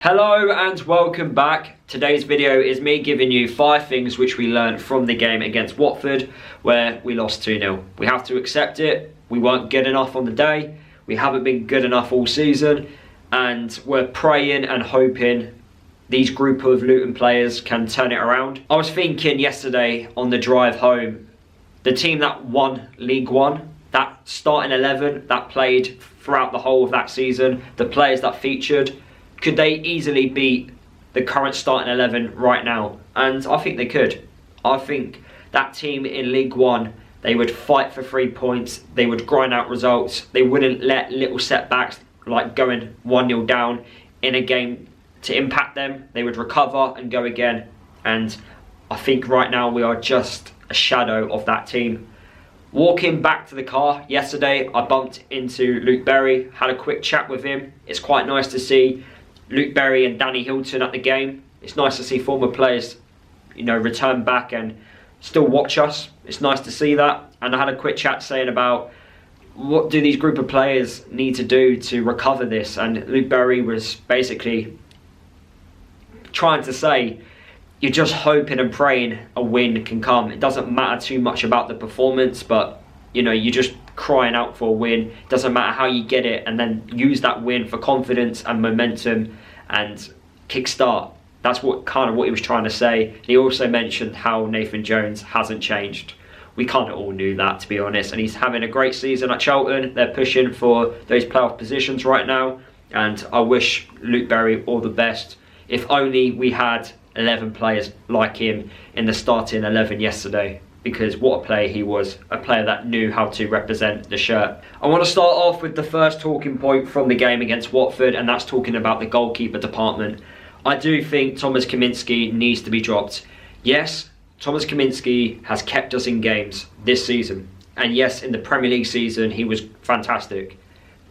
Hello and welcome back. Today's video is me giving you 5 things which we learned from the game against Watford where we lost 2-0. We have to accept it. We weren't good enough on the day. We haven't been good enough all season, and we're praying and hoping these group of Luton players can turn it around. I was thinking yesterday on the drive home, the team that won League One, that starting 11 that played throughout the whole of that season, the players that featured, could they easily beat the current starting 11 right now? And I think they could. I think that team in League One, they would fight for 3 points, they would grind out results, they wouldn't let little setbacks like going 1-0 down in a game to impact them. They would recover and go again. And I think right now we are just a shadow of that team. Walking back to the car yesterday, I bumped into Luke Berry, had a quick chat with him. It's quite nice to see Luke Berry and Danny Hilton at the game. It's nice to see former players, return back and still watch us. It's nice to see that. And I had a quick chat saying about what do these group of players need to do to recover this. And Luke Berry was basically trying to say, you're just hoping and praying a win can come. It doesn't matter too much about the performance, but you're just crying out for a win. It doesn't matter how you get it, and then use that win for confidence and momentum and kickstart. That's what he was trying to say. He also mentioned how Nathan Jones hasn't changed. We kind of all knew that, to be honest, and he's having a great season at Charlton. They're pushing for those playoff positions right now, and I wish Luke Berry all the best. If only we had 11 players like him in the starting 11 yesterday, because what a player he was, a player that knew how to represent the shirt. I want to start off with the first talking point from the game against Watford, and that's talking about the goalkeeper department. I do think Thomas Kaminski needs to be dropped. Yes, Thomas Kaminski has kept us in games this season, and yes, in the Premier League season he was fantastic,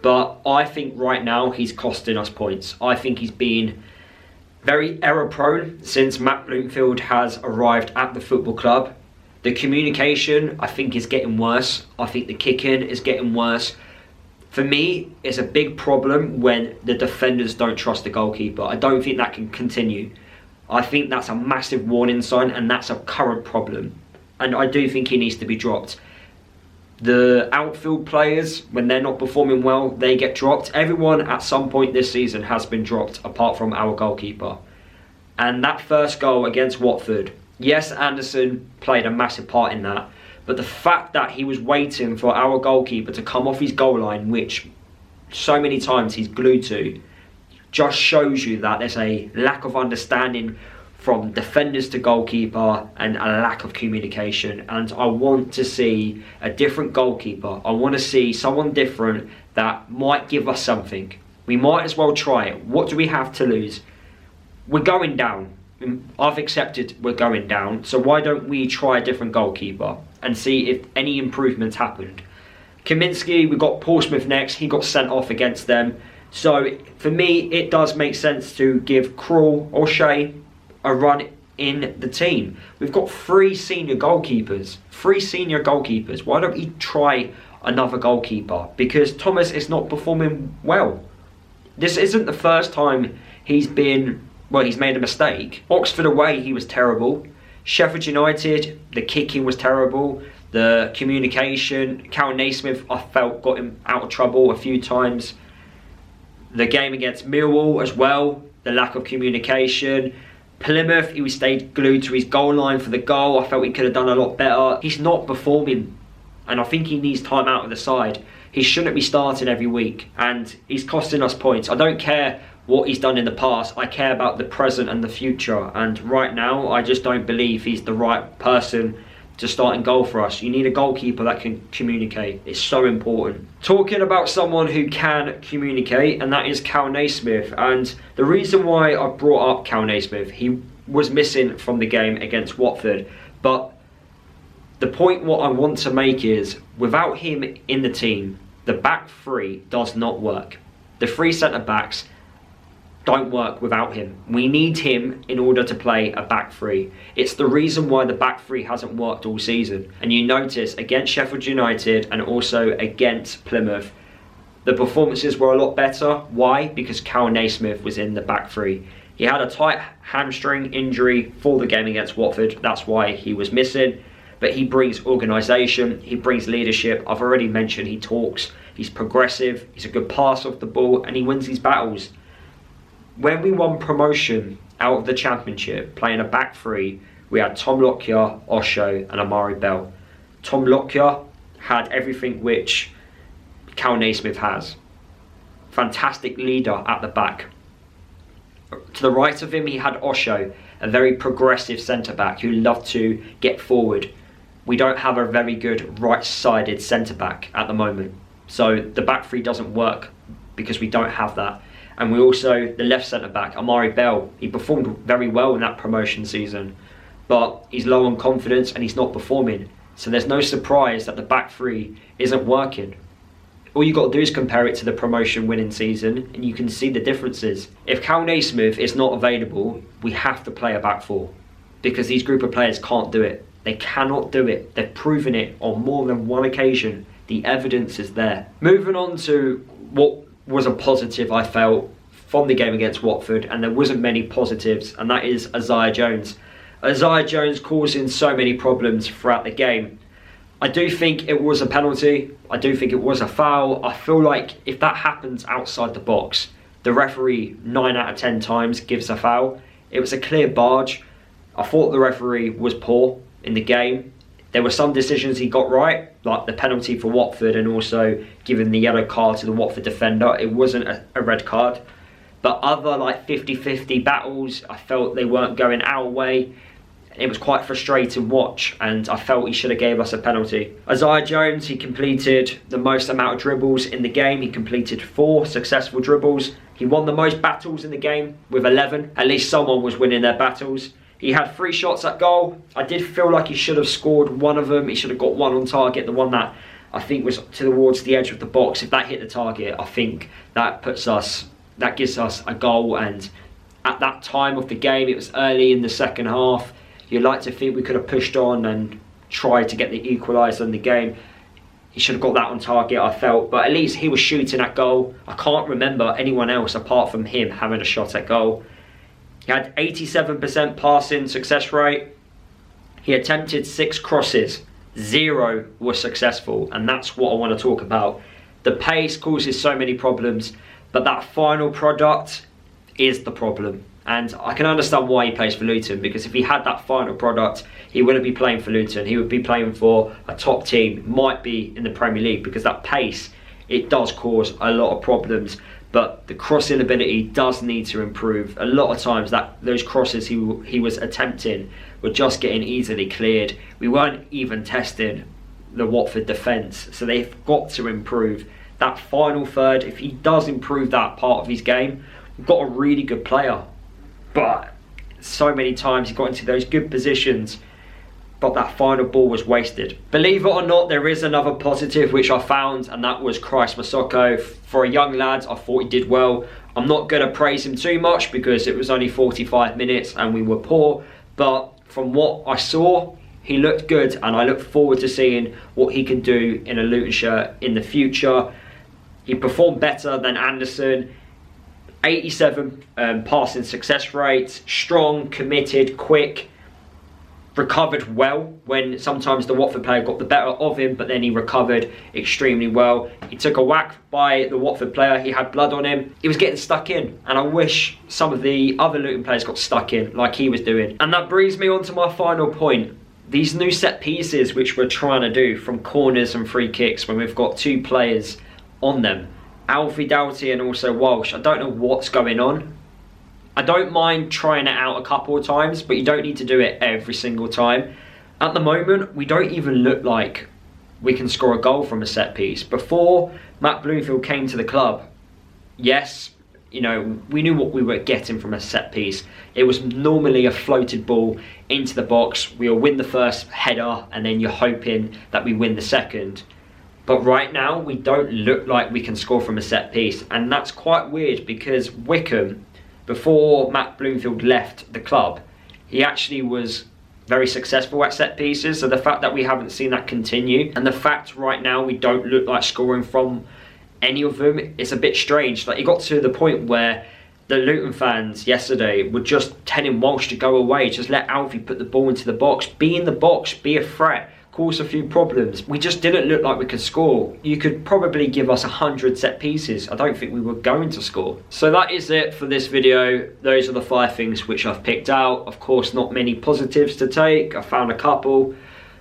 but I think right now he's costing us points. I think he's been very error prone since Matt Bloomfield has arrived at the football club. The communication, I think, is getting worse. I think the kicking is getting worse. For me, it's a big problem when the defenders don't trust the goalkeeper. I don't think that can continue. I think that's a massive warning sign, and that's a current problem. And I do think he needs to be dropped. The outfield players, when they're not performing well, they get dropped. Everyone at some point this season has been dropped, apart from our goalkeeper. And that first goal against Watford, yes, Anderson played a massive part in that, but the fact that he was waiting for our goalkeeper to come off his goal line, which so many times he's glued to, just shows you that there's a lack of understanding from defenders to goalkeeper and a lack of communication. And I want to see a different goalkeeper. I want to see someone different that might give us something. We might as well try it. What do we have to lose? We're going down. I've accepted we're going down, so why don't we try a different goalkeeper and see if any improvements happened. Kaminski, we got Portsmouth next. He got sent off against them. So for me, it does make sense to give Krul or Shea a run in the team. We've got 3 senior goalkeepers. Why don't we try another goalkeeper? Because Thomas is not performing well. This isn't the first time he's made a mistake. Oxford away, he was terrible. Sheffield United, the kicking was terrible. The communication, Cal Naismith, I felt, got him out of trouble a few times. The game against Millwall as well, the lack of communication. Plymouth, he stayed glued to his goal line for the goal. I felt he could have done a lot better. He's not performing, and I think he needs time out of the side. He shouldn't be starting every week, and he's costing us points. I don't care what he's done in the past. I care about the present and the future, and right now I just don't believe he's the right person to start in goal for us. You need a goalkeeper that can communicate. It's so important. Talking about someone who can communicate, and that is Cal Naismith. And the reason why I brought up Cal Naismith, he was missing from the game against Watford, but the point what I want to make is, without him in the team, the back 3 does not work. The 3 centre backs don't work without him. We need him in order to play a back 3. It's the reason why the back 3 hasn't worked all season. And you notice against Sheffield United and also against Plymouth, The performances were a lot better. Why? Because Cal Naismith was in the back three. He had a tight hamstring injury for the game against Watford. That's why he was missing. But he brings organisation, he brings leadership. I've already mentioned he talks, he's progressive, he's a good passer of the ball, and he wins his battles. When we won promotion out of the Championship, playing a back three, we had Tom Lockyer, Osho and Amari Bell. Tom Lockyer had everything which Cal Naismith has. Fantastic leader at the back. To the right of him, he had Osho, a very progressive centre-back who loved to get forward. We don't have a very good right-sided centre-back at the moment. So the back three doesn't work because we don't have that. And we also, the left centre-back, Amari Bell, he performed very well in that promotion season. But he's low on confidence and he's not performing. So there's no surprise that the back three isn't working. All you got to do is compare it to the promotion winning season and you can see the differences. If Cal Naismith is not available, we have to play a back four because these group of players can't do it. They cannot do it. They've proven it on more than one occasion. The evidence is there. Moving on to what was a positive I felt from the game against Watford, and there wasn't many positives, and that is Isaiah Jones. Isaiah Jones causing so many problems throughout the game. I do think it was a penalty. I do think it was a foul. I feel like if that happens outside the box, the referee 9 out of 10 times gives a foul. It was a clear barge. I thought the referee was poor in the game. There were some decisions he got right, like the penalty for Watford and also giving the yellow card to the Watford defender. It wasn't a red card. But other like 50-50 battles, I felt they weren't going our way. It was quite frustrating watch, and I felt he should have gave us a penalty. Isaiah Jones, he completed the most amount of dribbles in the game. He completed 4 successful dribbles. He won the most battles in the game with 11. At least someone was winning their battles. He had 3 shots at goal. I did feel like he should have scored one of them. He should have got one on target. The one that I think was towards the edge of the box. If that hit the target, I think that gives us a goal. And at that time of the game, it was early in the second half. You'd like to think we could have pushed on and tried to get the equaliser in the game. He should have got that on target, I felt. But at least he was shooting at goal. I can't remember anyone else apart from him having a shot at goal. He had 87% passing success rate. He attempted 6 crosses. 0 was successful. And that's what I want to talk about. The pace causes so many problems. But that final product is the problem. And I can understand why he plays for Luton, because if he had that final product, he wouldn't be playing for Luton. He would be playing for a top team, might be in the Premier League, because that pace, it does cause a lot of problems. But the crossing ability does need to improve. A lot of times those crosses he was attempting were just getting easily cleared. We weren't even testing the Watford defence, so they've got to improve. That final third, if he does improve that part of his game, we've got a really good player. But so many times he got into those good positions, but that final ball was wasted. Believe it or not, there is another positive which I found, and that was Christ Masoko. For a young lad, I thought he did well. I'm not going to praise him too much because it was only 45 minutes and we were poor. But from what I saw, he looked good, and I look forward to seeing what he can do in a Luton shirt in the future. He performed better than Anderson. 87 passing success rate, strong, committed, quick, recovered well when sometimes the Watford player got the better of him, but then he recovered extremely well. He took a whack by the Watford player, he had blood on him, he was getting stuck in, and I wish some of the other Luton players got stuck in like he was doing. And that brings me on to my final point. These new set pieces which we're trying to do from corners and free kicks when we've got 2 players on them, Alfie Doughty and also Walsh, I don't know what's going on. I don't mind trying it out a couple of times, but you don't need to do it every single time. At the moment, we don't even look like we can score a goal from a set piece. Before Matt Bloomfield came to the club, yes, you know, we knew what we were getting from a set piece. It was normally a floated ball into the box. We'll win the first header and then you're hoping that we win the second. But right now, we don't look like we can score from a set piece. And that's quite weird because Wickham, before Matt Bloomfield left the club, he actually was very successful at set pieces. So the fact that we haven't seen that continue, and the fact right now we don't look like scoring from any of them, it's a bit strange. Like, it got to the point where the Luton fans yesterday were just telling Walsh to go away, just let Alfie put the ball into the box, be in the box, be a threat, cause a few problems. We just didn't look like we could score. You could probably give us 100 set pieces. I don't think we were going to score. So that is it for this video. Those are the 5 things which I've picked out. Of course, not many positives to take. I found a couple,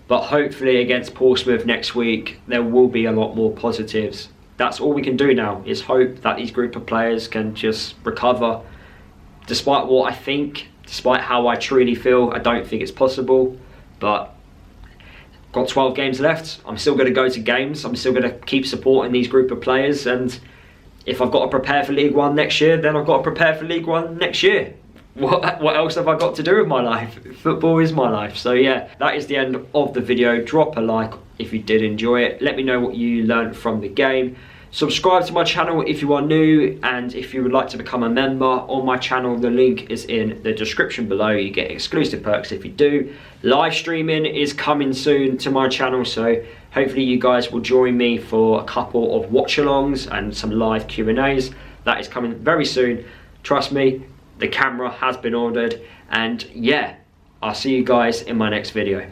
but hopefully against Portsmouth next week, there will be a lot more positives. That's all we can do now, is hope that these group of players can just recover. Despite what I think, despite how I truly feel, I don't think it's possible. But got 12 games left. I'm still going to go to games. I'm still going to keep supporting these group of players. And if I've got to prepare for League One next year, then I've got to prepare for League One next year. What else have I got to do with my life? Football is my life. So yeah, that is the end of the video. Drop a like if you did enjoy it. Let me know what you learned from the game. Subscribe to my channel if you are new, and if you would like to become a member on my channel, the link is in the description below. You get exclusive perks if you do. Live streaming is coming soon to my channel, so hopefully you guys will join me for a couple of watch-alongs and some live Q&As. That is coming very soon. Trust me, the camera has been ordered, and yeah, I'll see you guys in my next video.